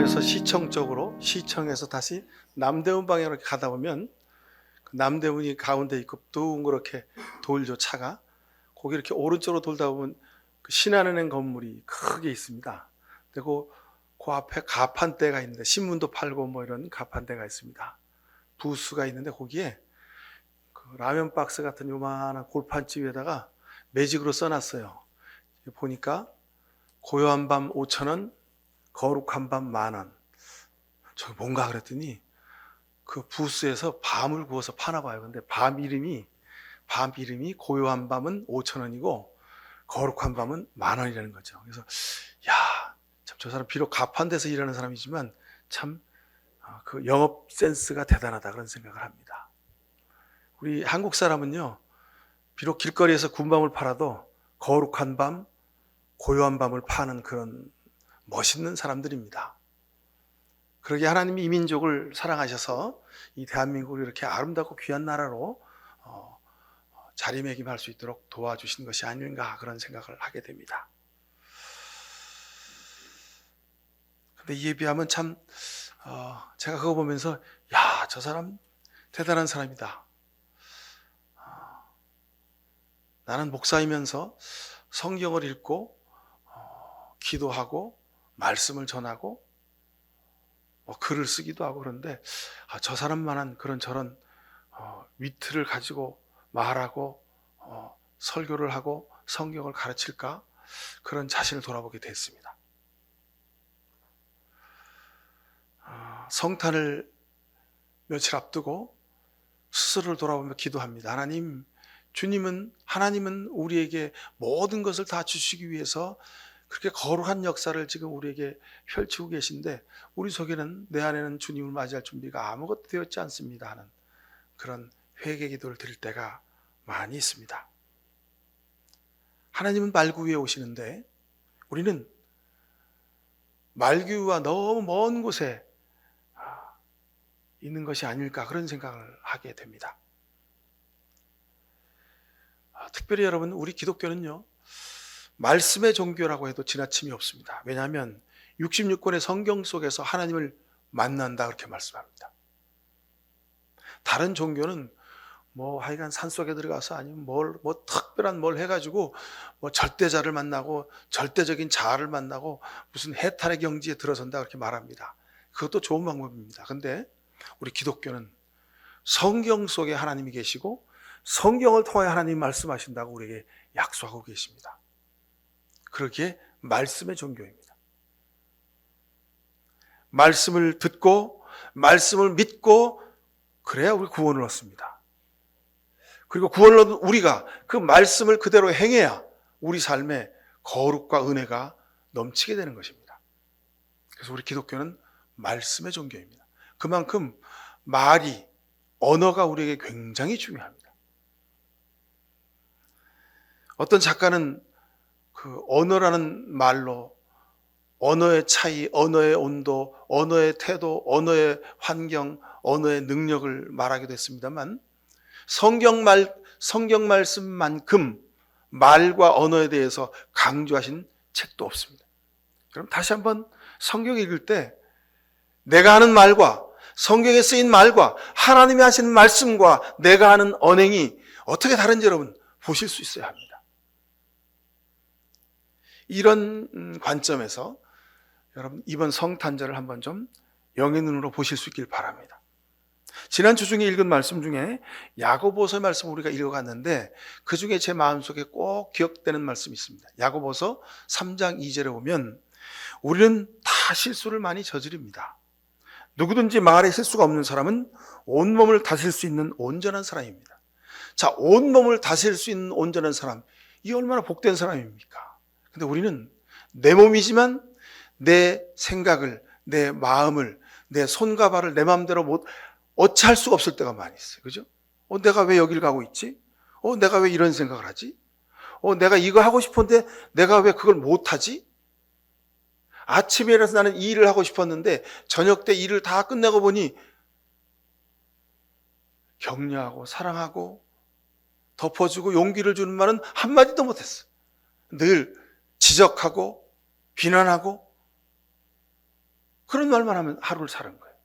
서울에서 시청 쪽으로, 시청에서 다시 남대문 방향으로 가다 보면 그 남대문이 가운데 있고 둥그렇게 돌죠, 차가. 거기 이렇게 오른쪽으로 돌다 보면 그 신한은행 건물이 크게 있습니다. 그리고 그 앞에 가판대가 있는데 신문도 팔고 뭐 이런 가판대가 있습니다. 부스가 있는데 거기에 그 라면 박스 같은 요만한 골판집 위에다가 매직으로 써놨어요. 보니까 고요한 밤 5,000원, 거룩한 밤 10,000원. 저 뭔가 그랬더니 그 부스에서 밤을 구워서 파나 봐요. 근데 밤 이름이 고요한 밤은 5,000원이고 거룩한 밤은 10,000원이라는 거죠. 그래서 야, 참 저 사람 비록 가판대에서 일하는 사람이지만 참 그 영업 센스가 대단하다 그런 생각을 합니다. 우리 한국 사람은요, 비록 길거리에서 군밤을 팔아도 거룩한 밤, 고요한 밤을 파는 그런 멋있는 사람들입니다. 그러게 하나님이 이 민족을 사랑하셔서 이 대한민국을 이렇게 아름답고 귀한 나라로 자리매김할 수 있도록 도와주신 것이 아닌가 그런 생각을 하게 됩니다. 근데 이에 비하면 참 제가 그거 보면서 야, 저 사람 대단한 사람이다. 나는 목사이면서 성경을 읽고 기도하고 말씀을 전하고 글을 쓰기도 하고 그런데 저 사람만한 그런 저런 위트를 가지고 말하고 설교를 하고 성경을 가르칠까? 그런 자신을 돌아보게 됐습니다. 성탄을 며칠 앞두고 스스로를 돌아보며 기도합니다. 하나님은 우리에게 모든 것을 다 주시기 위해서 그렇게 거룩한 역사를 지금 우리에게 펼치고 계신데 우리 속에는 내 안에는 주님을 맞이할 준비가 아무것도 되었지 않습니다 하는 그런 회개 기도를 드릴 때가 많이 있습니다. 하나님은 말구 위에 오시는데 우리는 말구와 너무 먼 곳에 있는 것이 아닐까 그런 생각을 하게 됩니다. 특별히 여러분, 우리 기독교는요, 말씀의 종교라고 해도 지나침이 없습니다. 왜냐하면 66권의 성경 속에서 하나님을 만난다 그렇게 말씀합니다. 다른 종교는 하여간 산속에 들어가서 아니면 특별한 뭘 해가지고 절대자를 만나고 절대적인 자아를 만나고 무슨 해탈의 경지에 들어선다 그렇게 말합니다. 그것도 좋은 방법입니다. 근데 우리 기독교는 성경 속에 하나님이 계시고 성경을 통해 하나님이 말씀하신다고 우리에게 약속하고 계십니다. 그러기에 말씀의 종교입니다. 말씀을 듣고 말씀을 믿고 그래야 우리 구원을 얻습니다. 그리고 구원을 얻은 우리가 그 말씀을 그대로 행해야 우리 삶에 거룩과 은혜가 넘치게 되는 것입니다. 그래서 우리 기독교는 말씀의 종교입니다. 그만큼 언어가 우리에게 굉장히 중요합니다. 어떤 작가는 그 언어라는 말로 언어의 차이, 언어의 온도, 언어의 태도, 언어의 환경, 언어의 능력을 말하기도 했습니다만 성경 말씀만큼 말과 언어에 대해서 강조하신 책도 없습니다. 그럼 다시 한번 성경 읽을 때 내가 하는 말과 성경에 쓰인 말과 하나님이 하신 말씀과 내가 하는 언행이 어떻게 다른지 여러분 보실 수 있어야 합니다. 이런 관점에서 여러분 이번 성탄절을 한번 좀 영의 눈으로 보실 수 있길 바랍니다. 지난주 중에 읽은 말씀 중에 야고보서 말씀 우리가 읽어갔는데 그 중에 제 마음속에 꼭 기억되는 말씀이 있습니다. 야고보서 3장 2절에 보면 우리는 다 실수를 많이 저지릅니다. 누구든지 말에 실수가 없는 사람은 온몸을 다스릴 수 있는 온전한 사람입니다. 자, 온몸을 다스릴 수 있는 온전한 사람, 이 얼마나 복된 사람입니까? 근데 우리는 내 몸이지만 내 생각을, 내 마음을, 내 손과 발을 내 마음대로 어찌할 수가 없을 때가 많이 있어요. 그죠? 내가 왜 여길 가고 있지? 내가 왜 이런 생각을 하지? 내가 이거 하고 싶은데 내가 왜 그걸 못하지? 아침에 일어나서 나는 이 일을 하고 싶었는데 저녁 때 일을 다 끝내고 보니 격려하고 사랑하고 덮어주고 용기를 주는 말은 한마디도 못했어. 늘 지적하고 비난하고 그런 말만 하면 하루를 사는 거예요.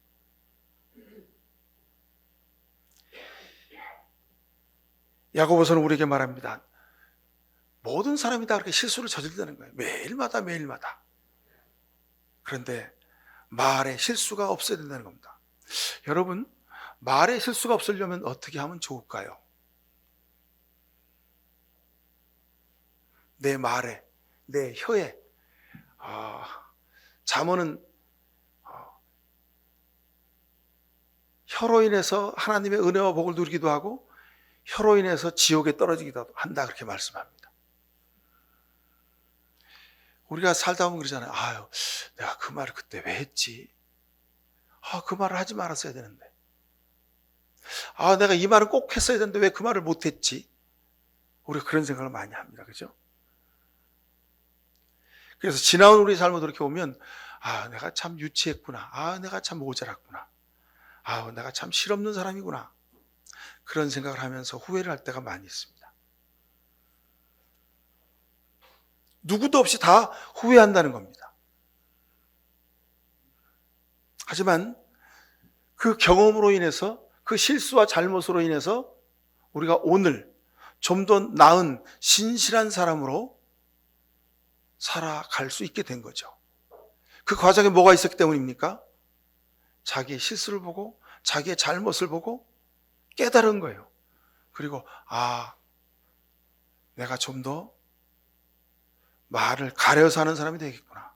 야고보서는 우리에게 말합니다. 모든 사람이 다 그렇게 실수를 저지른다는 거예요. 매일마다 매일마다. 그런데 말에 실수가 없어야 된다는 겁니다. 여러분, 말에 실수가 없으려면 어떻게 하면 좋을까요? 내 말에, 내 혀에, 잠언은 혀로 인해서 하나님의 은혜와 복을 누리기도 하고 혀로 인해서 지옥에 떨어지기도 한다, 그렇게 말씀합니다. 우리가 살다 보면 그러잖아요. 아유, 내가 그 말을 그때 왜 했지? 그 말을 하지 말았어야 되는데. 내가 이 말을 꼭 했어야 되는데 왜 그 말을 못 했지? 우리가 그런 생각을 많이 합니다. 그죠? 그래서 지나온 우리 삶을 돌이켜 보면 내가 참 유치했구나. 내가 참 모자랐구나. 내가 참 실없는 사람이구나. 그런 생각을 하면서 후회를 할 때가 많이 있습니다. 누구도 없이 다 후회한다는 겁니다. 하지만 그 경험으로 인해서, 그 실수와 잘못으로 인해서 우리가 오늘 좀 더 나은 신실한 사람으로 살아갈 수 있게 된 거죠. 그 과정에 뭐가 있었기 때문입니까? 자기의 실수를 보고 자기의 잘못을 보고 깨달은 거예요. 그리고 내가 좀 더 말을 가려서 하는 사람이 되겠구나.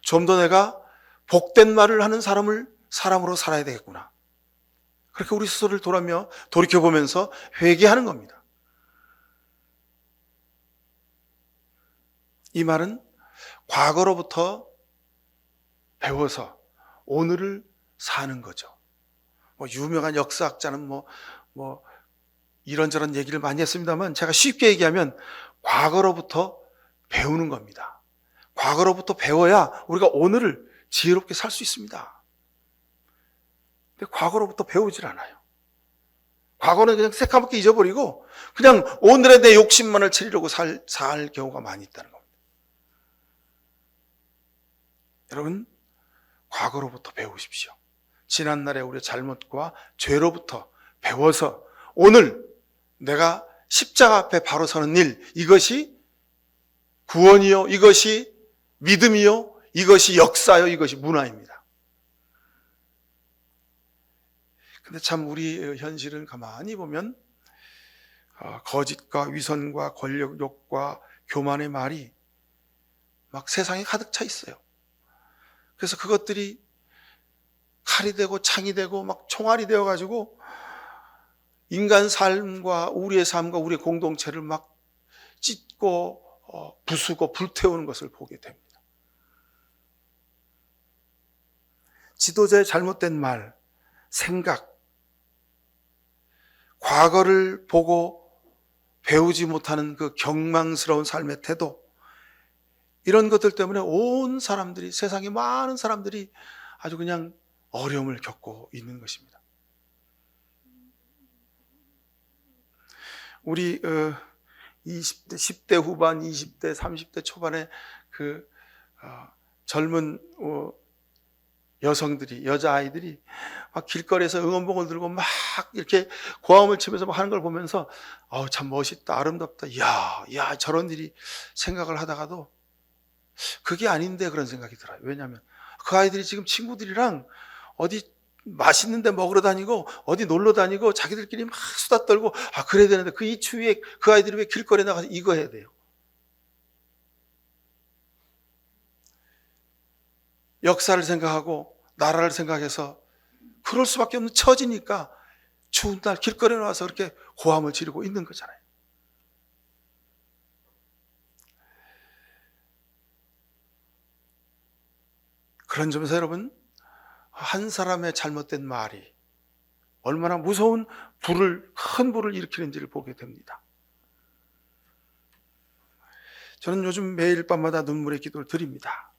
좀 더 내가 복된 말을 하는 사람으로 살아야 되겠구나. 그렇게 우리 스스로를 돌이켜보면서 회개하는 겁니다. 이 말은 과거로부터 배워서 오늘을 사는 거죠. 유명한 역사학자는 이런저런 얘기를 많이 했습니다만, 제가 쉽게 얘기하면 과거로부터 배우는 겁니다. 과거로부터 배워야 우리가 오늘을 지혜롭게 살 수 있습니다. 근데 과거로부터 배우질 않아요. 과거는 그냥 새까맣게 잊어버리고 그냥 오늘의 내 욕심만을 채우려고 살 경우가 많이 있다는 겁니다. 여러분, 과거로부터 배우십시오. 지난날의 우리의 잘못과 죄로부터 배워서 오늘 내가 십자가 앞에 바로 서는 일, 이것이 구원이요, 이것이 믿음이요, 이것이 역사요, 이것이 문화입니다. 근데 참 우리 현실은 가만히 보면 거짓과 위선과 권력욕과 교만의 말이 막 세상에 가득 차 있어요. 그래서 그것들이 칼이 되고 창이 되고 막 총알이 되어가지고 인간 삶과 우리의 삶과 우리의 공동체를 막 찢고 부수고 불태우는 것을 보게 됩니다. 지도자의 잘못된 말, 생각, 과거를 보고 배우지 못하는 그 경망스러운 삶의 태도, 이런 것들 때문에 온 사람들이, 세상의 많은 사람들이 아주 그냥 어려움을 겪고 있는 것입니다. 우리 20대, 10대 후반, 20대, 30대 초반에 그 젊은 여성들이, 여자아이들이 막 길거리에서 응원봉을 들고 막 이렇게 고함을 치면서 막 하는 걸 보면서 참 멋있다, 아름답다, 야 저런 일이 생각을 하다가도 그게 아닌데 그런 생각이 들어요. 왜냐하면 그 아이들이 지금 친구들이랑 어디 맛있는 데 먹으러 다니고 어디 놀러 다니고 자기들끼리 막 수다 떨고 그래야 되는데 이 추위에 그 아이들이 왜 길거리에 나가서 이거 해야 돼요? 역사를 생각하고 나라를 생각해서 그럴 수밖에 없는 처지니까 추운 날 길거리에 나와서 그렇게 고함을 지르고 있는 거잖아요. 그런 점에서 여러분, 한 사람의 잘못된 말이 얼마나 무서운 큰 불을 일으키는지를 보게 됩니다. 저는 요즘 매일 밤마다 눈물의 기도를 드립니다.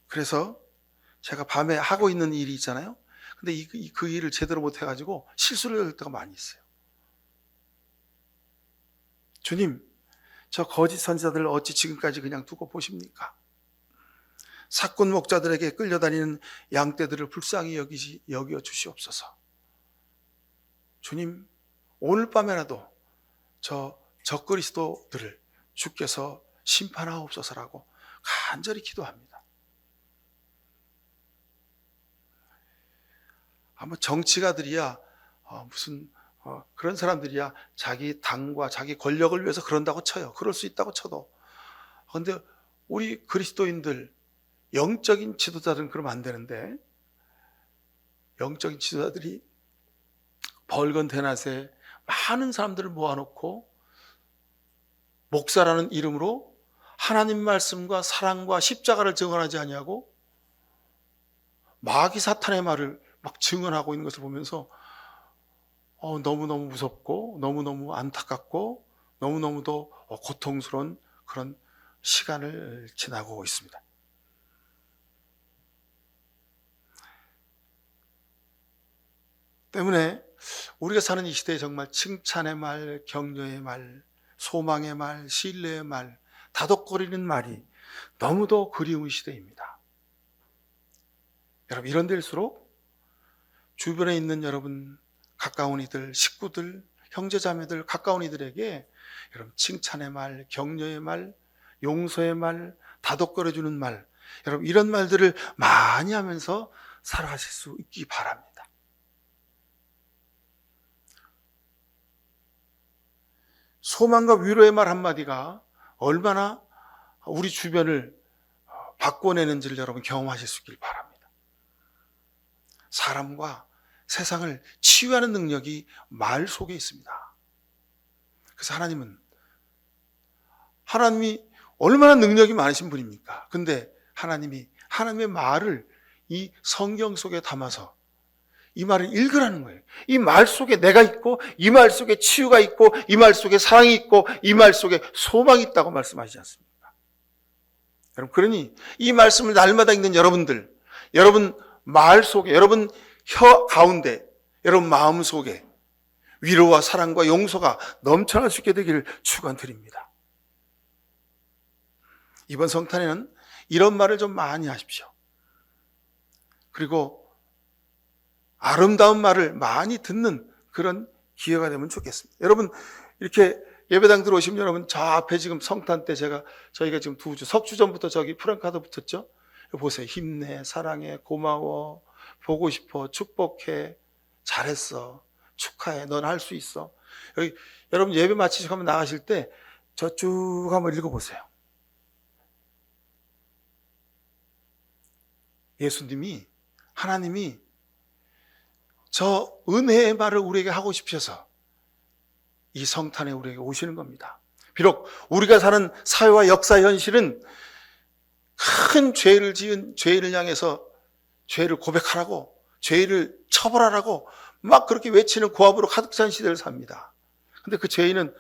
그래서 제가 밤에 하고 있는 일이 있잖아요. 근데 그 일을 제대로 못 해가지고 실수를 할 때가 많이 있어요. 주님, 저 거짓 선지자들을 어찌 지금까지 그냥 두고 보십니까? 사꾼 목자들에게 끌려다니는 양떼들을 불쌍히 여겨 주시옵소서. 주님, 오늘 밤에라도 저 적그리스도들을 주께서 심판하옵소서라고 간절히 기도합니다. 아마 정치가들이야 무슨 그런 사람들이야 자기 당과 자기 권력을 위해서 그런다고 쳐요. 그럴 수 있다고 쳐도. 그런데 우리 그리스도인들 영적인 지도자들은 그러면 안 되는데, 영적인 지도자들이 벌건 대낮에 많은 사람들을 모아놓고 목사라는 이름으로 하나님 말씀과 사랑과 십자가를 증언하지 아니하고 마귀 사탄의 말을 막 증언하고 있는 것을 보면서 너무너무 무섭고 너무너무 안타깝고 너무너무도 고통스러운 그런 시간을 지나고 있습니다. 때문에 우리가 사는 이 시대에 정말 칭찬의 말, 격려의 말, 소망의 말, 신뢰의 말, 다독거리는 말이 너무도 그리운 시대입니다. 여러분, 이런 데일수록 주변에 있는 여러분 가까운 이들, 식구들, 형제자매들, 가까운 이들에게 여러분 칭찬의 말, 격려의 말, 용서의 말, 다독거려주는 말, 여러분 이런 말들을 많이 하면서 살아가실 수 있기 바랍니다. 소망과 위로의 말 한마디가 얼마나 우리 주변을 바꿔내는지를 여러분 경험하실 수 있길 바랍니다. 사람과 세상을 치유하는 능력이 말 속에 있습니다. 그래서 하나님이 얼마나 능력이 많으신 분입니까? 근데 하나님의 말을 이 성경 속에 담아서 이 말을 읽으라는 거예요. 이 말 속에 내가 있고, 이 말 속에 치유가 있고, 이 말 속에 사랑이 있고, 이 말 속에 소망이 있다고 말씀하시지 않습니까? 여러분, 그러니 이 말씀을 날마다 읽는 여러분들, 여러분 말 속에, 여러분 혀 가운데, 여러분 마음 속에 위로와 사랑과 용서가 넘쳐날 수 있게 되기를 축원드립니다. 이번 성탄에는 이런 말을 좀 많이 하십시오. 그리고 아름다운 말을 많이 듣는 그런 기회가 되면 좋겠습니다. 여러분, 이렇게 예배당 들어오시면 여러분 저 앞에 지금 성탄 때 저희가 지금 석주 전부터 저기 프랑카드 붙었죠? 보세요. 힘내, 사랑해, 고마워, 보고 싶어, 축복해, 잘했어, 축하해, 넌 할 수 있어. 여러분 예배 마치시고 한번 나가실 때 저 쭉 한번 읽어보세요. 하나님이 저 은혜의 말을 우리에게 하고 싶으셔서 이 성탄에 우리에게 오시는 겁니다. 비록 우리가 사는 사회와 역사 현실은 큰 죄를 지은 죄인을 향해서 죄를 고백하라고, 죄를 처벌하라고 막 그렇게 외치는 고압으로 가득 찬 시대를 삽니다. 근데 그 죄인은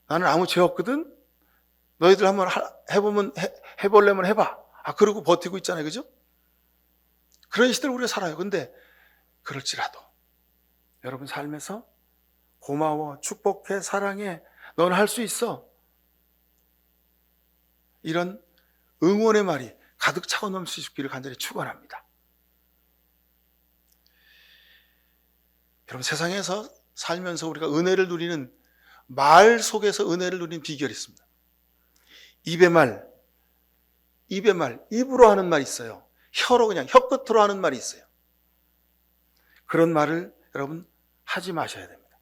나는 아무 죄 없거든? 너희들 한번 해보려면 해봐. 그러고 버티고 있잖아요. 그죠? 그런 시대를 우리가 살아요. 근데 그럴지라도 여러분 삶에서 고마워, 축복해, 사랑해, 넌 할 수 있어, 이런 응원의 말이 가득 차고 넘칠 수 있기를 간절히 축원합니다. 여러분 세상에서 살면서 우리가 은혜를 누리는 말 속에서 은혜를 누리는 비결이 있습니다. 입의 말, 입으로 하는 말이 있어요. 혀로 그냥 혀끝으로 하는 말이 있어요. 그런 말을 여러분 하지 마셔야 됩니다.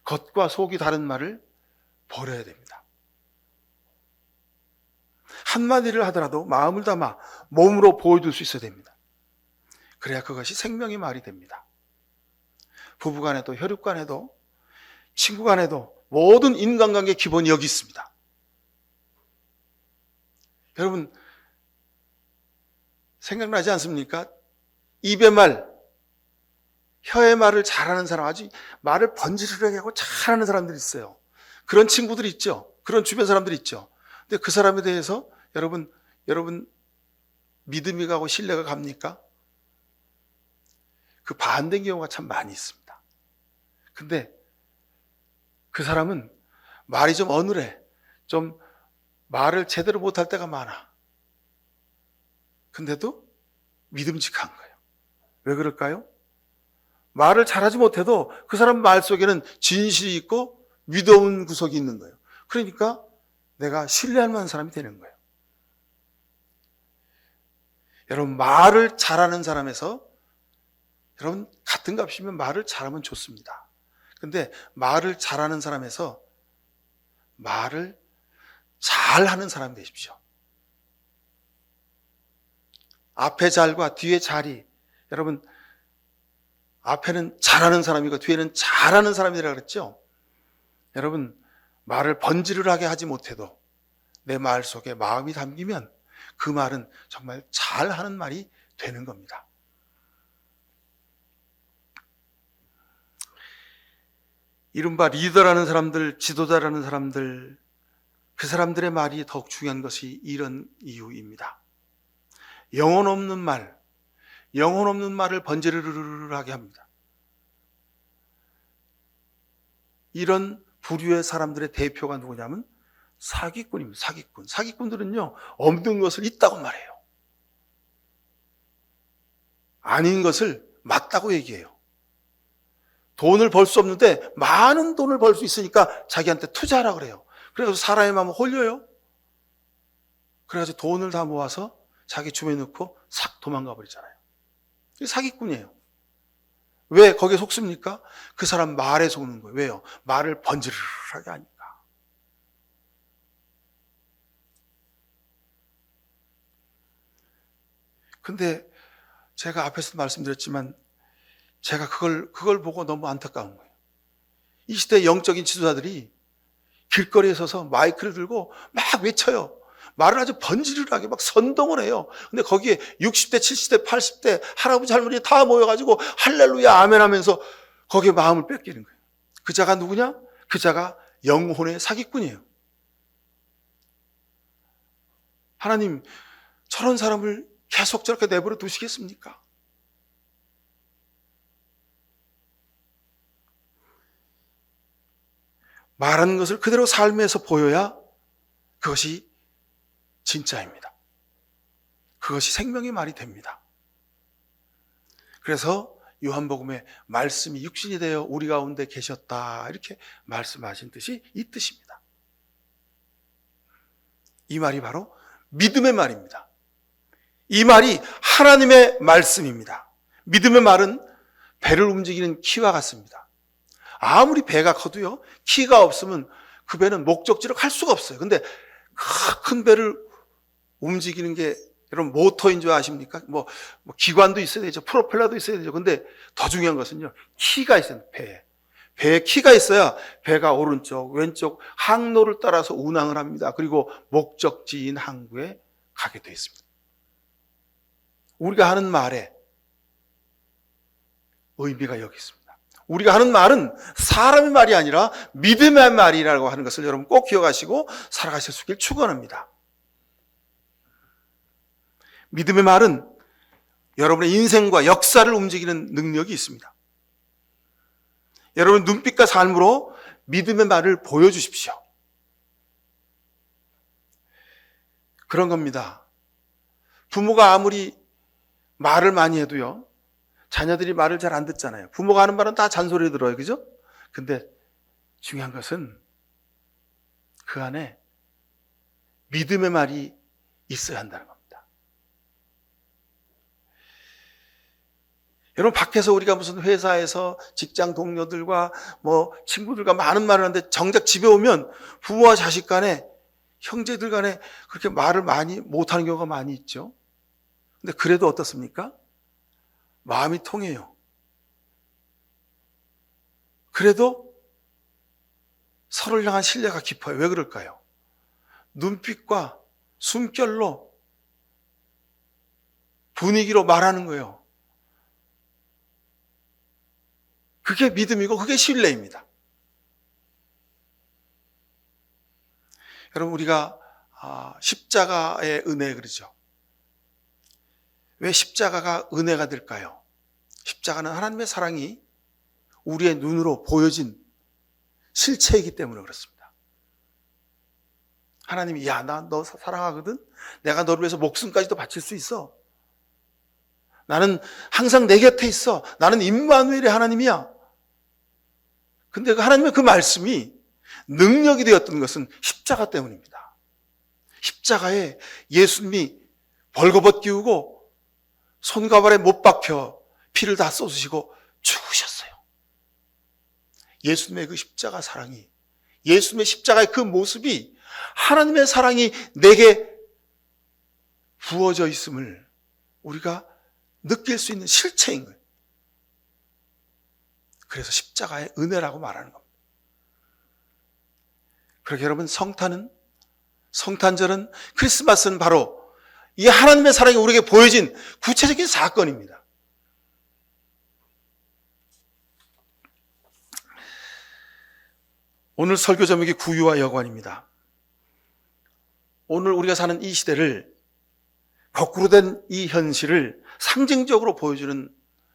겉과 속이 다른 말을 버려야 됩니다. 한마디를 하더라도 마음을 담아 몸으로 보여줄 수 있어야 됩니다. 그래야 그것이 생명의 말이 됩니다. 부부간에도, 혈육간에도, 친구간에도 모든 인간관계의 기본이 여기 있습니다. 여러분 생각나지 않습니까? 입의 말, 혀의 말을 잘하는 사람, 아주 말을 번지르르하게 하고 잘하는 사람들이 있어요. 그런 친구들이 있죠. 그런 주변 사람들이 있죠. 근데 그 사람에 대해서 여러분 믿음이 가고 신뢰가 갑니까? 그 반대인 경우가 참 많이 있습니다. 근데 그 사람은 말이 좀 어눌해, 좀 말을 제대로 못할 때가 많아. 근데도 믿음직한 거예요. 왜 그럴까요? 말을 잘하지 못해도 그 사람 말 속에는 진실이 있고 믿어온 구석이 있는 거예요. 그러니까 내가 신뢰할 만한 사람이 되는 거예요. 여러분, 말을 잘하는 사람에서 여러분 같은 값이면 말을 잘하면 좋습니다. 근데 말을 잘하는 사람에서 말을 잘하는 사람이 되십시오. 앞에 잘과 뒤에 잘이, 여러분 앞에는 잘하는 사람이고 뒤에는 잘하는 사람이라 그랬죠. 여러분, 말을 번지르르하게 하지 못해도 내 말 속에 마음이 담기면 그 말은 정말 잘하는 말이 되는 겁니다. 이른바 리더라는 사람들, 지도자라는 사람들, 그 사람들의 말이 더욱 중요한 것이 이런 이유입니다. 영혼 없는 말을 번지르르르하게 합니다. 이런 부류의 사람들의 대표가 누구냐면 사기꾼입니다. 사기꾼. 사기꾼들은요, 없는 것을 있다고 말해요. 아닌 것을 맞다고 얘기해요. 돈을 벌 수 없는데 많은 돈을 벌 수 있으니까 자기한테 투자하라 그래요. 그래서 사람의 마음을 홀려요. 그래가지고 돈을 다 모아서 자기 주머니에 넣고 싹 도망가 버리잖아요. 이게 사기꾼이에요. 왜 거기에 속습니까? 그 사람 말에 속는 거예요. 왜요? 말을 번지르르하게 하니까. 근데 제가 앞에서 말씀드렸지만 제가 그걸 보고 너무 안타까운 거예요. 이 시대의 영적인 지도자들이 길거리에 서서 마이크를 들고 막 외쳐요. 말을 아주 번지르르하게 막 선동을 해요. 근데 거기에 60대, 70대, 80대 할아버지, 할머니 다 모여가지고 할렐루야, 아멘 하면서 거기에 마음을 뺏기는 거예요. 그 자가 누구냐? 그 자가 영혼의 사기꾼이에요. 하나님, 저런 사람을 계속 저렇게 내버려 두시겠습니까? 말하는 것을 그대로 삶에서 보여야 그것이 진짜입니다. 그것이 생명의 말이 됩니다. 그래서 요한복음에 말씀이 육신이 되어 우리 가운데 계셨다, 이렇게 말씀하신 뜻이 이 뜻입니다. 이 말이 바로 믿음의 말입니다. 이 말이 하나님의 말씀입니다. 믿음의 말은 배를 움직이는 키와 같습니다. 아무리 배가 커도요, 키가 없으면 그 배는 목적지로 갈 수가 없어요. 근데 큰 배를 움직이는 게 여러분 모터인 줄 아십니까? 뭐 기관도 있어야 되죠. 프로펠러도 있어야 되죠. 근데 더 중요한 것은요, 키가 있어요. 배에 키가 있어야 배가 오른쪽, 왼쪽 항로를 따라서 운항을 합니다. 그리고 목적지인 항구에 가게 되어 있습니다. 우리가 하는 말에 의미가 여기 있습니다. 우리가 하는 말은 사람의 말이 아니라 믿음의 말이라고 하는 것을 여러분 꼭 기억하시고 살아가실 수 있길 축원합니다. 믿음의 말은 여러분의 인생과 역사를 움직이는 능력이 있습니다. 여러분 눈빛과 삶으로 믿음의 말을 보여주십시오. 그런 겁니다. 부모가 아무리 말을 많이 해도요, 자녀들이 말을 잘 안 듣잖아요. 부모가 하는 말은 다 잔소리 들어요. 그죠? 근데 중요한 것은 그 안에 믿음의 말이 있어야 한다는 겁니다. 여러분, 밖에서 우리가 무슨 회사에서 직장 동료들과 친구들과 많은 말을 하는데 정작 집에 오면 부모와 자식 간에, 형제들 간에 그렇게 말을 많이 못하는 경우가 많이 있죠. 근데 그래도 어떻습니까? 마음이 통해요. 그래도 서로를 향한 신뢰가 깊어요. 왜 그럴까요? 눈빛과 숨결로, 분위기로 말하는 거예요. 그게 믿음이고 그게 신뢰입니다. 여러분, 우리가 십자가의 은혜 그러죠. 왜 십자가가 은혜가 될까요? 십자가는 하나님의 사랑이 우리의 눈으로 보여진 실체이기 때문에 그렇습니다. 하나님이 야, 나 너 사랑하거든. 내가 너를 위해서 목숨까지도 바칠 수 있어. 나는 항상 내 곁에 있어. 나는 임마누엘의 하나님이야. 근데 하나님의 그 말씀이 능력이 되었던 것은 십자가 때문입니다. 십자가에 예수님이 벌거벗 기우고 손과 발에 못 박혀 피를 다 쏟으시고 죽으셨어요. 예수님의 그 십자가 사랑이, 예수님의 십자가의 그 모습이 하나님의 사랑이 내게 부어져 있음을 우리가 느낄 수 있는 실체인 거예요. 그래서 십자가의 은혜라고 말하는 겁니다. 그렇게 여러분, 성탄절은, 크리스마스는 바로 이 하나님의 사랑이 우리에게 보여진 구체적인 사건입니다. 오늘 설교 제목이 구유와 여관입니다. 오늘 우리가 사는 이 시대를, 거꾸로 된 이 현실을 상징적으로 보여주는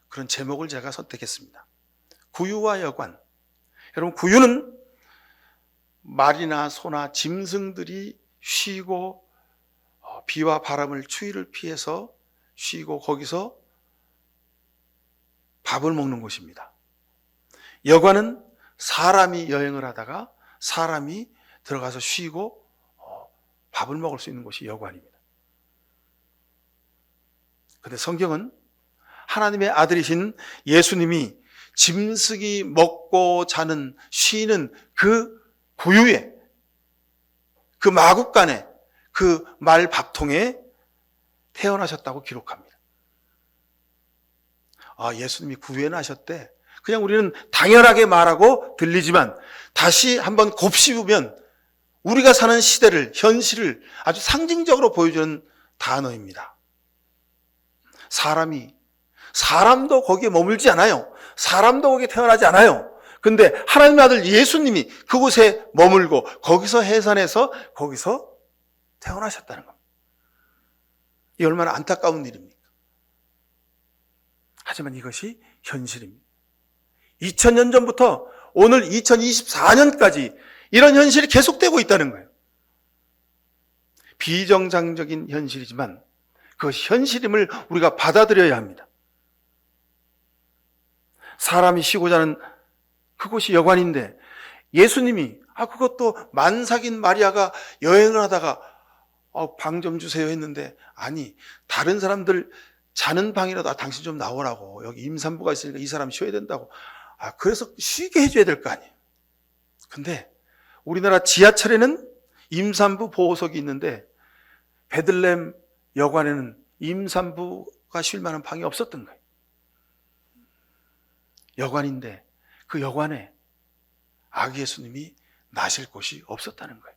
그런 제목을 제가 선택했습니다. 구유와 여관. 여러분, 구유는 말이나 소나 짐승들이 쉬고 비와 바람을, 추위를 피해서 쉬고 거기서 밥을 먹는 곳입니다. 여관은 사람이 여행을 하다가 사람이 들어가서 쉬고 밥을 먹을 수 있는 곳이 여관입니다. 그런데 성경은 하나님의 아들이신 예수님이 짐승이 먹고 자는, 쉬는 그 구유에, 그 마국간에, 그 말 밥통에 태어나셨다고 기록합니다. 아, 예수님이 구유에 나셨대. 그냥 우리는 당연하게 말하고 들리지만 다시 한번 곱씹으면 우리가 사는 시대를, 현실을 아주 상징적으로 보여주는 단어입니다. 사람도 거기에 머물지 않아요. 사람도 거기에 태어나지 않아요. 근데 하나님의 아들 예수님이 그곳에 머물고 거기서 해산해서 거기서 태어나셨다는 겁니다. 이 얼마나 안타까운 일입니까? 하지만 이것이 현실입니다. 2000년 전부터 오늘 2024년까지 이런 현실이 계속되고 있다는 거예요. 비정상적인 현실이지만 그 현실임을 우리가 받아들여야 합니다. 사람이 쉬고자 하는 그곳이 여관인데 예수님이 그것도 만삭인 마리아가 여행을 하다가 방 좀 주세요 했는데, 아니, 다른 사람들 자는 방이라도 당신 좀 나오라고, 여기 임산부가 있으니까 이 사람 쉬어야 된다고, 그래서 쉬게 해줘야 될 거 아니에요. 근데 우리나라 지하철에는 임산부 보호석이 있는데 베들레헴 여관에는 임산부가 쉴 만한 방이 없었던 거예요. 여관인데 그 여관에 아기 예수님이 나실 곳이 없었다는 거예요.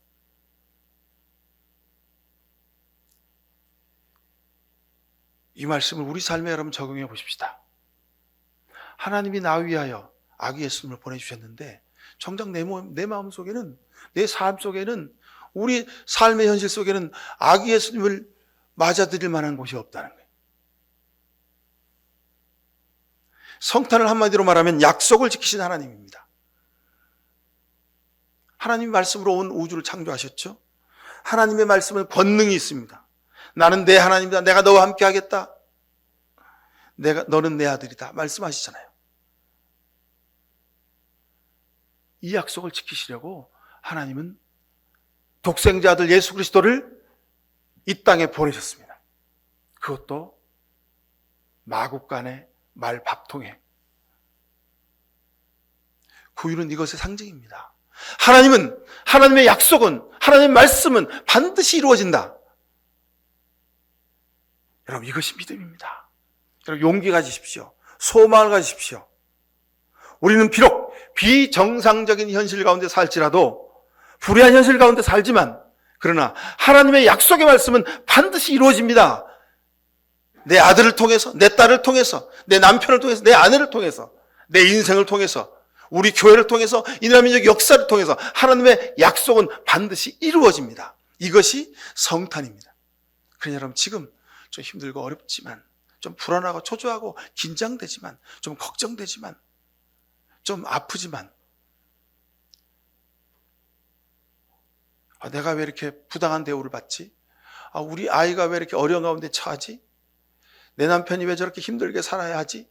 이 말씀을 우리 삶에 여러분 적용해 보십시다. 하나님이 나 위하여 아기 예수님을 보내주셨는데 정작 내 마음 속에는, 내 삶 속에는, 우리 삶의 현실 속에는 아기 예수님을 맞아들일 만한 곳이 없다는 거예요. 성탄을 한마디로 말하면 약속을 지키신 하나님입니다. 하나님의 말씀으로 온 우주를 창조하셨죠. 하나님의 말씀은 권능이 있습니다. 나는 내 하나님이다. 내가 너와 함께 하겠다. 너는 내 아들이다. 말씀하시잖아요. 이 약속을 지키시려고 하나님은 독생자 아들 예수 그리스도를 이 땅에 보내셨습니다. 그것도 마국간의 말 밥통에. 구유는 이것의 상징입니다. 하나님의 약속은, 하나님의 말씀은 반드시 이루어진다. 여러분, 이것이 믿음입니다. 여러분, 용기 가지십시오. 소망을 가지십시오. 우리는 비록 비정상적인 현실 가운데 살지라도, 불의한 현실 가운데 살지만, 그러나 하나님의 약속의 말씀은 반드시 이루어집니다. 내 아들을 통해서, 내 딸을 통해서, 내 남편을 통해서, 내 아내를 통해서, 내 인생을 통해서, 우리 교회를 통해서, 이 나라 민족의 역사를 통해서 하나님의 약속은 반드시 이루어집니다. 이것이 성탄입니다. 그러니 여러분, 지금 좀 힘들고 어렵지만, 좀 불안하고 초조하고 긴장되지만, 좀 걱정되지만, 좀 아프지만, 내가 왜 이렇게 부당한 대우를 받지? 우리 아이가 왜 이렇게 어려운 가운데 처하지? 내 남편이 왜 저렇게 힘들게 살아야 하지?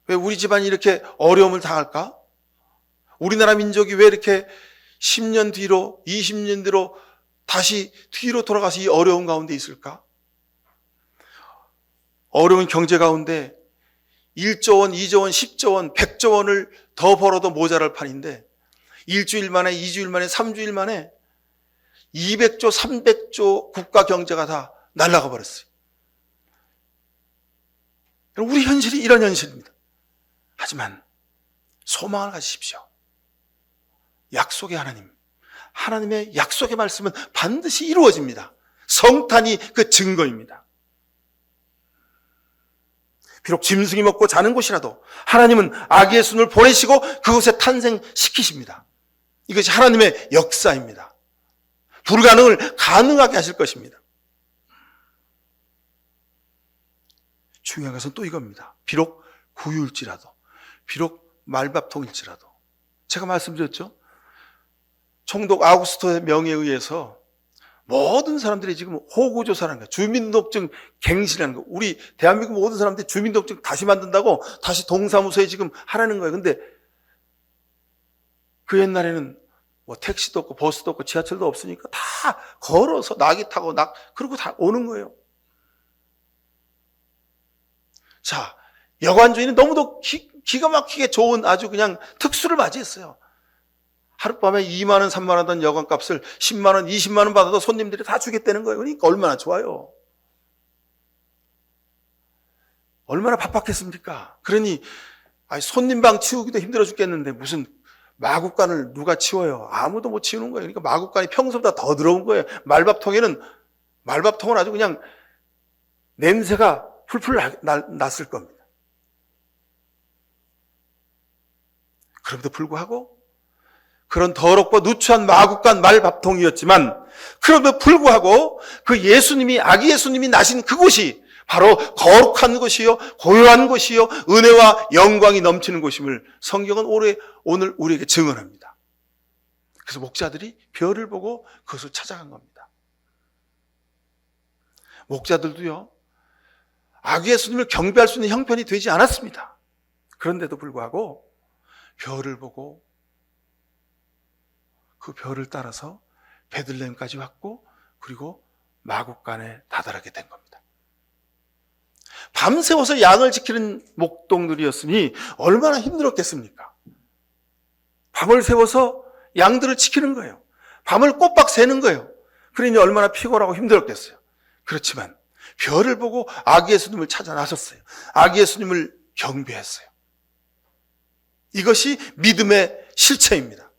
왜 우리 집안이 이렇게 어려움을 당할까? 우리나라 민족이 왜 이렇게 10년 뒤로, 20년 뒤로 다시 뒤로 돌아가서 이 어려운 가운데 있을까? 어려운 경제 가운데 1조 원, 2조 원, 10조 원, 100조 원을 더 벌어도 모자랄 판인데 일주일 만에, 2주일 만에, 3주일 만에 200조, 300조 국가 경제가 다 날아가 버렸어요. 우리 현실이 이런 현실입니다. 하지만 소망을 가지십시오. 약속의 하나님, 하나님의 약속의 말씀은 반드시 이루어집니다. 성탄이 그 증거입니다. 비록 짐승이 먹고 자는 곳이라도 하나님은 아기 예수를 보내시고 그곳에 탄생시키십니다. 이것이 하나님의 역사입니다. 불가능을 가능하게 하실 것입니다. 중요한 것은 또 이겁니다. 비록 구유일지라도, 비록 말밥통일지라도, 제가 말씀드렸죠. 총독 아우구스토의 명예에 의해서 모든 사람들이 지금 호구조사라는 거예요. 주민등록증 갱신하는 거. 우리 대한민국 모든 사람들이 주민등록증 다시 만든다고 다시 동사무소에 지금 하라는 거예요. 근데 그 옛날에는 뭐 택시도 없고 버스도 없고 지하철도 없으니까 다 걸어서 낙이 타고 그러고 다 오는 거예요. 자, 여관주인은 너무도 기가 막히게 좋은 아주 그냥 특수를 맞이했어요. 하룻밤에 2만 원, 3만 원 하던 여관값을 10만 원, 20만 원 받아도 손님들이 다 주겠다는 거예요. 그러니까 얼마나 좋아요. 얼마나 바빴겠습니까? 그러니 손님방 치우기도 힘들어 죽겠는데 무슨 마구간을 누가 치워요? 아무도 못 치우는 거예요. 그러니까 마구간이 평소보다 더 들어온 거예요. 말밥통은 아주 그냥 냄새가 풀풀 났을 겁니다. 그럼에도 불구하고 그런 더럽고 누추한 마구간 말밥통이었지만 그럼에도 불구하고 그 예수님이 아기 예수님이 나신 그곳이 바로 거룩한 곳이요 고요한 곳이요 은혜와 영광이 넘치는 곳임을 성경은 오늘 우리에게 증언합니다. 그래서 목자들이 별을 보고 그것을 찾아간 겁니다. 목자들도요 아기 예수님을 경배할 수 있는 형편이 되지 않았습니다. 그런데도 불구하고 별을 보고 그 별을 따라서 베들레헴까지 왔고 그리고 마구간에 다다르게 된 겁니다. 밤새워서 양을 지키는 목동들이었으니 얼마나 힘들었겠습니까? 밤을 새워서 양들을 지키는 거예요. 밤을 꼬박 새는 거예요. 그러니 얼마나 피곤하고 힘들었겠어요. 그렇지만 별을 보고 아기 예수님을 찾아 나섰어요. 아기 예수님을 경배했어요. 이것이 믿음의 실체입니다.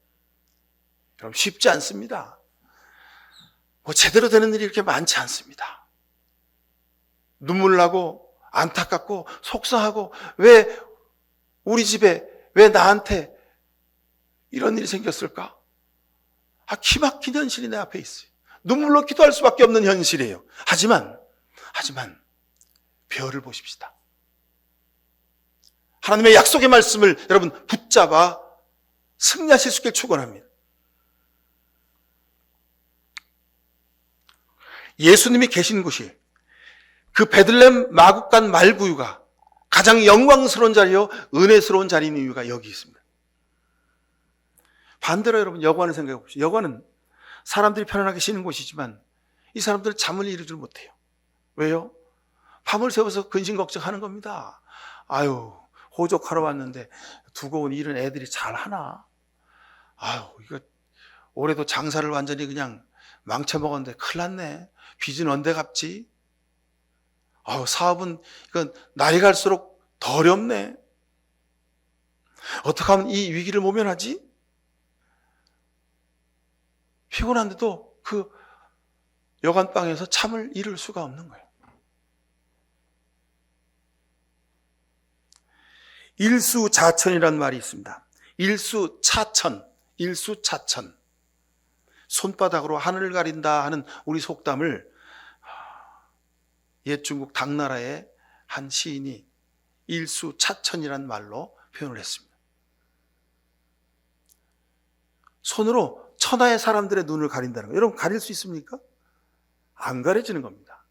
여러분 쉽지 않습니다. 제대로 되는 일이 이렇게 많지 않습니다. 눈물 나고 안타깝고 속상하고 왜 우리 집에 왜 나한테 이런 일이 생겼을까? 기막힌 현실이 내 앞에 있어요. 눈물로 기도할 수밖에 없는 현실이에요. 하지만 별을 보십시다. 하나님의 약속의 말씀을 여러분 붙잡아 승리하실 수 있기를 축원합니다. 예수님이 계신 곳이 그 베들레헴 마구간 말구유가 가장 영광스러운 자리요 은혜스러운 자리인 이유가 여기 있습니다. 반대로 여러분 여관을 생각해 보십시오. 여관은 사람들이 편안하게 쉬는 곳이지만 이 사람들은 잠을 이루지 못해요. 왜요? 밤을 새워서 근심 걱정하는 겁니다. 호적하러 왔는데 두고 온 일은 애들이 잘 하나? 이거 올해도 장사를 완전히 그냥 망쳐먹었는데 큰일 났네. 빚은 언제 갚지? 사업은 이건 날이 갈수록 더 어렵네. 어떻게 하면 이 위기를 모면하지? 피곤한데도 그 여관방에서 잠을 이룰 수가 없는 거예요. 일수자천이라는 말이 있습니다. 일수차천. 손바닥으로 하늘을 가린다 하는 우리 속담을 옛 중국 당나라의 한 시인이 일수차천이라는 말로 표현을 했습니다. 손으로 천하의 사람들의 눈을 가린다는 거예요. 여러분, 가릴 수 있습니까? 안 가려지는 겁니다.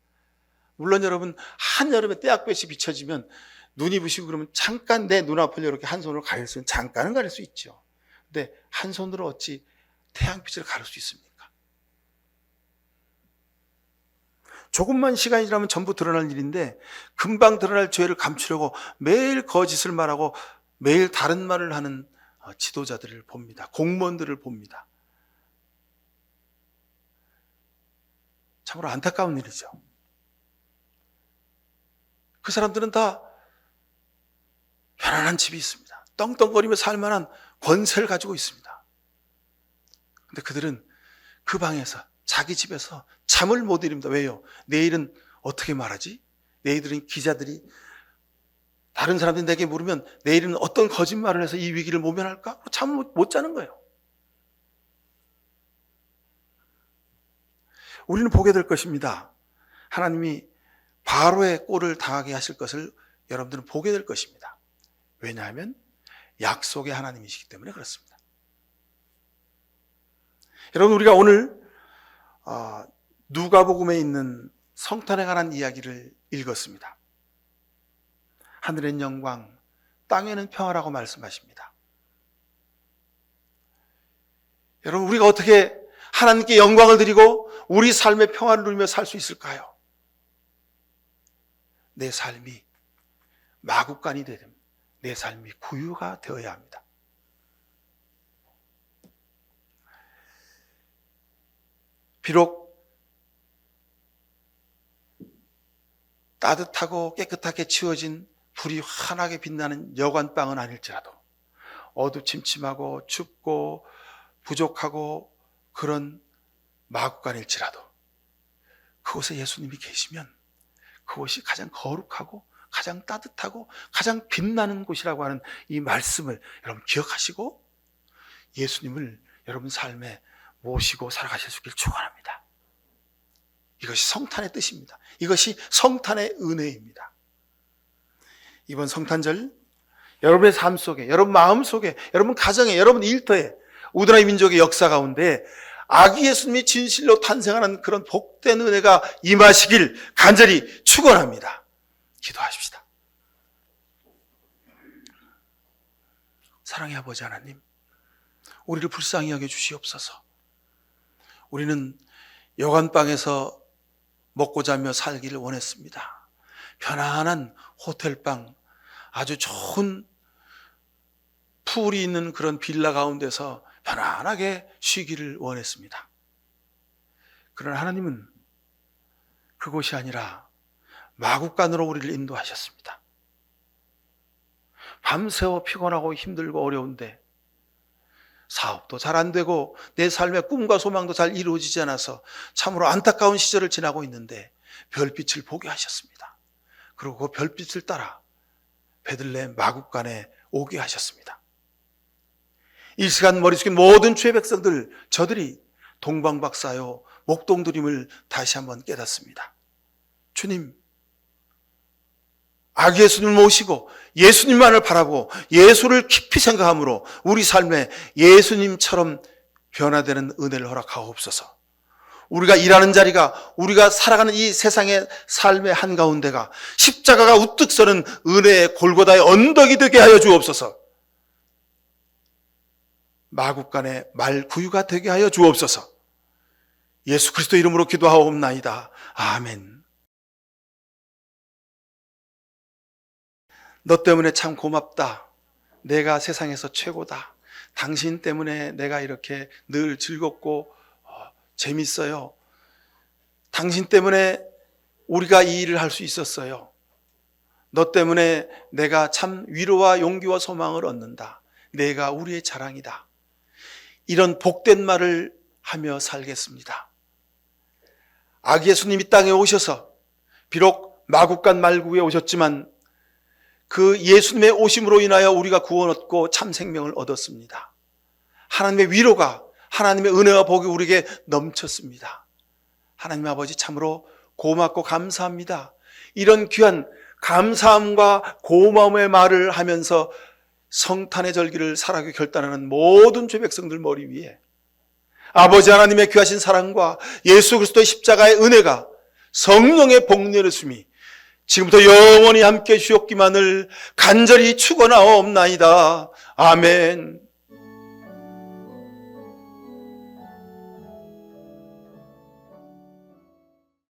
물론 여러분, 한여름에 떼약볕이 비춰지면 눈이 부시고 그러면 잠깐 내 눈앞을 이렇게 한 손으로 가릴 수 있는, 잠깐은 가릴 수 있죠. 근데 한 손으로 어찌 태양빛을 가릴 수 있습니까? 조금만 시간이 지나면 전부 드러날 일인데 금방 드러날 죄를 감추려고 매일 거짓을 말하고 매일 다른 말을 하는 지도자들을 봅니다. 공무원들을 봅니다. 참으로 안타까운 일이죠. 그 사람들은 다 편안한 집이 있습니다. 떵떵거리며 살만한 권세를 가지고 있습니다. 근데 그들은 그 방에서, 자기 집에서 잠을 못 이룹니다. 왜요? 내일은 어떻게 말하지? 내일은 기자들이, 다른 사람들이 내게 물으면 내일은 어떤 거짓말을 해서 이 위기를 모면할까? 잠을 못 자는 거예요. 우리는 보게 될 것입니다. 하나님이 바로의 꼴을 당하게 하실 것을 여러분들은 보게 될 것입니다. 왜냐하면 약속의 하나님이시기 때문에 그렇습니다. 여러분, 우리가 오늘 누가복음에 있는 성탄에 관한 이야기를 읽었습니다. 하늘엔 영광, 땅에는 평화라고 말씀하십니다. 여러분, 우리가 어떻게 하나님께 영광을 드리고 우리 삶의 평화를 누리며 살 수 있을까요? 내 삶이 마구간이 되면 내 삶이 구유가 되어야 합니다. 비록 따뜻하고 깨끗하게 치워진 불이 환하게 빛나는 여관방은 아닐지라도 어두침침하고 춥고 부족하고 그런 마구간일지라도 그곳에 예수님이 계시면 그곳이 가장 거룩하고 가장 따뜻하고 가장 빛나는 곳이라고 하는 이 말씀을 여러분 기억하시고 예수님을 여러분 삶에 모시고 살아가실 수 있기를 축원합니다. 이것이 성탄의 뜻입니다. 이것이 성탄의 은혜입니다. 이번 성탄절 여러분의 삶 속에, 여러분 마음 속에, 여러분 가정에, 여러분 일터에 우드라이 민족의 역사 가운데 아기 예수님이 진실로 탄생하는 그런 복된 은혜가 임하시길 간절히 축원합니다. 기도하십시다. 사랑의 아버지 하나님, 우리를 불쌍히 여겨 주시옵소서. 우리는 여관방에서 먹고 자며 살기를 원했습니다. 편안한 호텔방, 아주 좋은 풀이 있는 그런 빌라 가운데서 편안하게 쉬기를 원했습니다. 그러나 하나님은 그곳이 아니라 마구간으로 우리를 인도하셨습니다. 밤새워 피곤하고 힘들고 어려운데 사업도 잘 안 되고 내 삶의 꿈과 소망도 잘 이루어지지 않아서 참으로 안타까운 시절을 지나고 있는데 별빛을 보게 하셨습니다. 그리고 그 별빛을 따라 베들레헴 마구간에 오게 하셨습니다. 이 시간 머리 숙인 모든 주의 백성들, 저들이 동방박사요 목동드림을 다시 한번 깨닫습니다. 주님, 아기 예수님을 모시고 예수님만을 바라고 예수를 깊이 생각함으로 우리 삶에 예수님처럼 변화되는 은혜를 허락하옵소서. 우리가 일하는 자리가, 우리가 살아가는 이 세상의 삶의 한가운데가 십자가가 우뚝 서는 은혜의 골고다의 언덕이 되게 하여 주옵소서. 마구간의 말구유가 되게 하여 주옵소서. 예수 그리스도 이름으로 기도하옵나이다. 아멘. 너 때문에 참 고맙다. 내가 세상에서 최고다. 당신 때문에 내가 이렇게 늘 즐겁고 재밌어요. 당신 때문에 우리가 이 일을 할 수 있었어요. 너 때문에 내가 참 위로와 용기와 소망을 얻는다. 내가 우리의 자랑이다. 이런 복된 말을 하며 살겠습니다. 아기 예수님이 땅에 오셔서 비록 마구간 말구에 오셨지만 그 예수님의 오심으로 인하여 우리가 구원 얻고 참 생명을 얻었습니다. 하나님의 위로가, 하나님의 은혜와 복이 우리에게 넘쳤습니다. 하나님 아버지 참으로 고맙고 감사합니다. 이런 귀한 감사함과 고마움의 말을 하면서 성탄의 절기를 살아가기 결단하는 모든 죄 백성들 머리 위에 아버지 하나님의 귀하신 사랑과 예수 그리스도의 십자가의 은혜가 성령의 복내렸음이 지금부터 영원히 함께 주옵기만을 간절히 축원하옵나이다. 아멘.